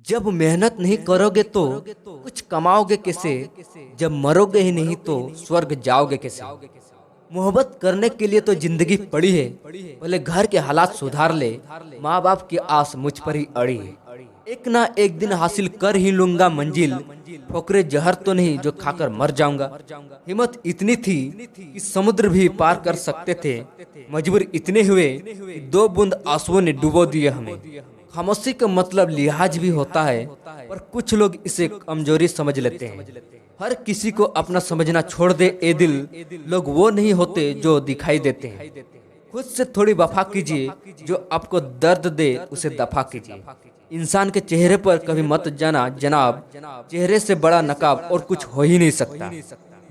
जब मेहनत नहीं करोगे तो कुछ कमाओगे कैसे। जब मरोगे ही नहीं तो स्वर्ग जाओगे कैसे। मोहब्बत करने के लिए तो जिंदगी पड़ी है, भले घर के हालात सुधार ले, माँ बाप की आस मुझ पर ही अड़ी है। एक ना एक दिन हासिल कर ही लूंगा मंजिल, ठोकरे जहर तो नहीं जो खाकर मर जाऊंगा। हिम्मत इतनी थी कि समुद्र भी पार कर सकते थे, मजबूर इतने हुए कि 2 बूंद आंसुओं ने डुबो दिया हमें। खामोशी का मतलब लिहाज भी होता है, पर कुछ लोग इसे कमजोरी समझ लेते हैं। हर किसी को अपना समझना छोड़ दे ए दिल, लोग वो नहीं होते जो दिखाई देते हैं। खुद से थोड़ी वफा कीजिए, जो आपको दर्द दे उसे दफा कीजिए। इंसान के चेहरे पर कभी मत जाना जनाब, चेहरे से बड़ा नकाब और कुछ हो ही नहीं सकता।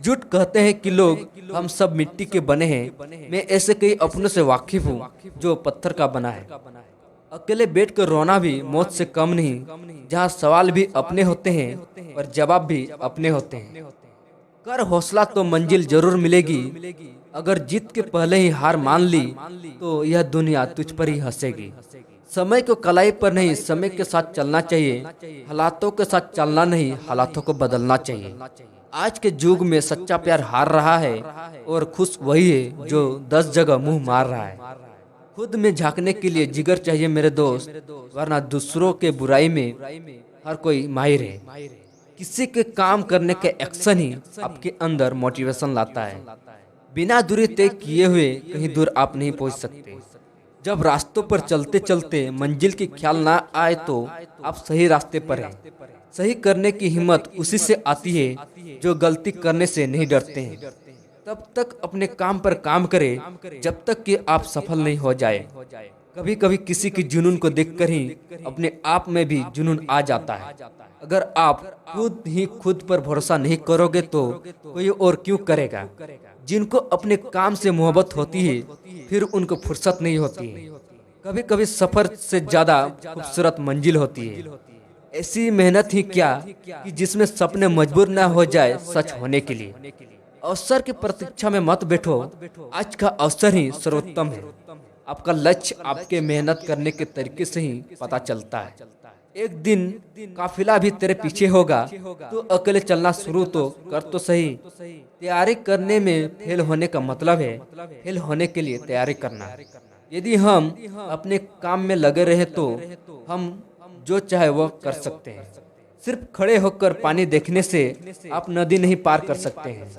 झूठ कहते हैं कि लोग हम सब मिट्टी के बने हैं, मैं ऐसे कई अपनों से वाकिफ हूँ जो पत्थर का बना है। अकेले बैठ कर रोना भी मौत से कम नहीं, जहाँ सवाल भी अपने होते हैं और जवाब भी अपने होते हैं। कर हौसला तो मंजिल जरूर मिलेगी, अगर जीत के पहले ही हार मान ली तो यह दुनिया तुझ पर ही हंसेगी। समय को कलाई पर नहीं, समय के साथ चलना चाहिए, हालातों के साथ चलना नहीं, हालातों को बदलना चाहिए। आज के युग में सच्चा प्यार हार रहा है और खुश वही है जो 10 जगह मुंह मार रहा है। खुद में झांकने के लिए जिगर चाहिए मेरे दोस्त, वरना दूसरों के बुराई में हर कोई माहिर है। किसी के काम करने के एक्शन ही आपके अंदर मोटिवेशन लाता है। बिना दूरी तय किए हुए कहीं दूर आप नहीं पहुंच सकते। जब रास्तों पर चलते चलते मंजिल की ख्याल ना आए तो आप सही रास्ते पर हैं। सही करने की हिम्मत उसी से आती है जो गलती करने से नहीं डरते हैं। तब तक अपने काम पर काम करें जब तक कि आप सफल नहीं हो जाए। कभी कभी किसी की जुनून को देखकर ही अपने आप में भी जुनून आ जाता है। अगर आप खुद ही खुद पर भरोसा नहीं करोगे तो कोई और क्यों करेगा। जिनको अपने काम से मोहब्बत होती है फिर उनको फुर्सत नहीं होती है। कभी कभी सफर से ज्यादा खूबसूरत मंजिल होती है। ऐसी मेहनत ही क्या कि जिसमें सपने मजबूर न हो जाए सच होने के लिए। अवसर की प्रतीक्षा में मत बैठो, आज का अवसर ही सर्वोत्तम है। आपका लक्ष्य आपके मेहनत करने के तरीके से ही पता चलता है। एक दिन काफिला भी तेरे पीछे होगा, तो अकेले चलना शुरू तो कर तो सही। तैयारी करने में फेल होने का मतलब है फेल होने के लिए तैयारी करना। यदि हम अपने काम में लगे रहे तो हम जो चाहे वह कर सकते हैं। सिर्फ खड़े होकर पानी देखने से आप नदी नहीं पार कर सकते हैं।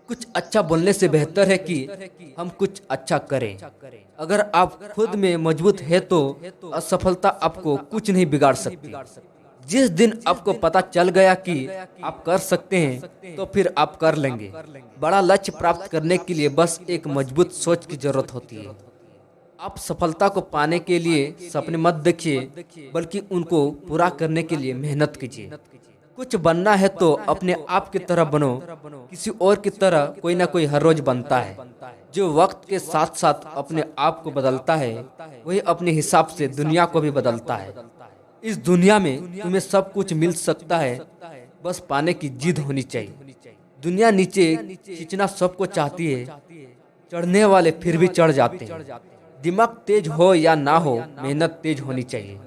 कुछ अच्छा बोलने से बेहतर है कि हम कुछ अच्छा करें। अगर आप खुद में मजबूत है तो असफलता आपको कुछ नहीं बिगाड़ सकती। जिस दिन आपको पता चल गया कि आप कर सकते हैं तो फिर आप कर लेंगे। बड़ा लक्ष्य प्राप्त करने के लिए बस एक मजबूत सोच की जरूरत होती है। आप सफलता को पाने के लिए सपने मत देखिए, बल्कि उनको पूरा करने के लिए मेहनत कीजिए। कुछ बनना है तो अपने आप की तरह बनो, किसी और की तरह कोई ना कोई हर रोज बनता है। जो वक्त के साथ साथ अपने आप को बदलता है वही अपने हिसाब से दुनिया को भी बदलता है। इस दुनिया में तुम्हें सब कुछ मिल सकता है, बस पाने की जिद होनी चाहिए। दुनिया नीचे खींचना सबको चाहती है, चढ़ने वाले फिर भी चढ़ जाते हैं। दिमाग तेज हो या ना हो, मेहनत तेज होनी चाहिए।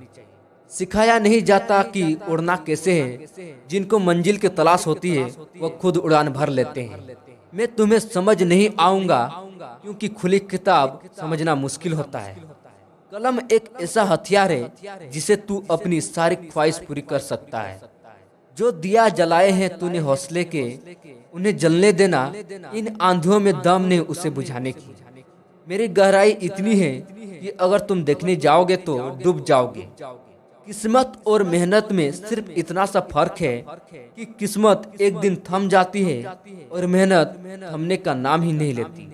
सिखाया नहीं जाता कि उड़ना कैसे है, जिनको मंजिल की तलाश होती है वो खुद उड़ान भर लेते हैं। मैं तुम्हें समझ नहीं आऊंगा क्योंकि खुली किताब समझना मुश्किल होता है। कलम एक ऐसा हथियार है जिसे तू अपनी सारी ख्वाहिश पूरी कर सकता है। जो दिया जलाए हैं तूने हौसले के, उन्हें जलने देना। इन आंधियों में दम नहीं उसे बुझाने की। मेरी गहराई इतनी है कि अगर तुम देखने जाओगे तो डूब जाओगे। किस्मत और मेहनत में सिर्फ इतना सा फर्क है कि किस्मत एक दिन थम जाती है और मेहनत थमने का नाम ही नहीं लेती।